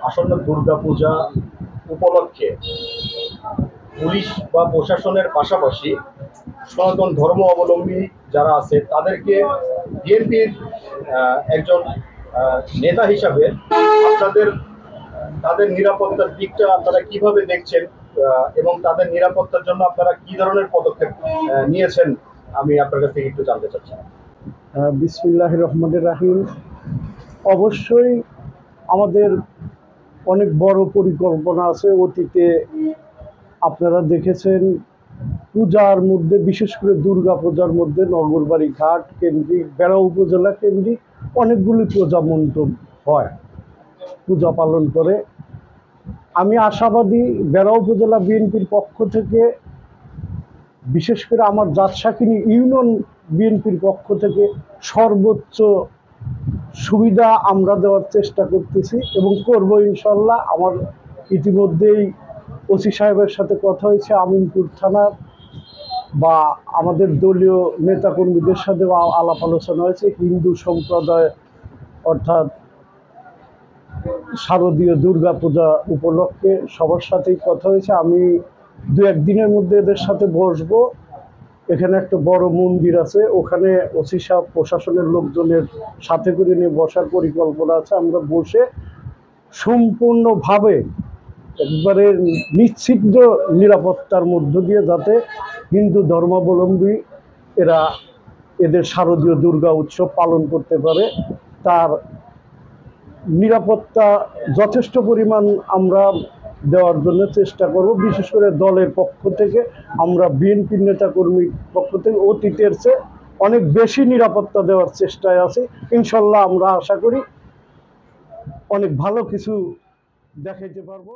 আসন্ন দুর্গাপূজা উপলক্ষে পুলিশ বা প্রশাসনের পাশাপাশি সনাতন ধর্ম অবলম্বী যারা আছে তাদেরকে বিএনপির একজন নেতা হিসাবে আপনাদের তাদের নিরাপত্তার দিকটা আপনারা কিভাবে দেখছেন এবং তাদের নিরাপত্তার জন্য আপনারা কি ধরনের পদক্ষেপ নিয়েছেন আমি আপনার কাছ থেকে একটু জানতে চাচ্ছি। বিসমিল্লাহির রহমানির রাহিম। অবশ্যই আমাদের অনেক বড় পরিকল্পনা আছে। অতীতে আপনারা দেখেছেন পূজার মধ্যে, বিশেষ করে দুর্গা পূজার মধ্যে নগরবাড়ি ঘাট কেন্দ্রিক, বেড়া উপজেলা কেন্দ্রিক অনেকগুলি পূজা মণ্ডপ হয়, পূজা পালন করে। আমি আশাবাদী বেড়া উপজেলা বিএনপির পক্ষ থেকে, বিশেষ করে আমার জাতশাকিনী ইউনিয়ন বিএনপির পক্ষ থেকে সর্বোচ্চ সুবিধা আমরা দেওয়ার চেষ্টা করতেছি এবং করব ইনশাল্লাহ। আমার ইতিমধ্যেই ওসি সাহেবের সাথে কথা হয়েছে, আমিনপুর থানার বা আমাদের দলীয় নেতাকর্মীদের সাথে আলাপ আলোচনা হয়েছে। হিন্দু সম্প্রদায় অর্থাৎ শারদীয় দুর্গা পূজা উপলক্ষে সবার সাথেই কথা হয়েছে। আমি দু একদিনের মধ্যে এদের সাথে বসবো। এখানে একটা বড় মন্দির আছে, ওখানে ওসি সাহেব প্রশাসনের লোকজনের সাথে করে নিয়ে বসার পরিকল্পনা আছে। আমরা বসে সম্পূর্ণভাবে একবারে নিশ্চিত নিরাপত্তার মধ্য দিয়ে যাতে হিন্দু ধর্মাবলম্বী এরা এদের শারদীয় দুর্গা উৎসব পালন করতে পারে, তার নিরাপত্তা যথেষ্ট পরিমাণ আমরা দেওয়ার জন্য চেষ্টা করব। বিশেষ করে দলের পক্ষ থেকে আমরা বিএনপির নেতাকর্মীর পক্ষ থেকে অতীতের চেয়ে অনেক বেশি নিরাপত্তা দেওয়ার চেষ্টায় আছি। ইনশাল্লাহ আমরা আশা করি অনেক ভালো কিছু দেখাইতে পারবো।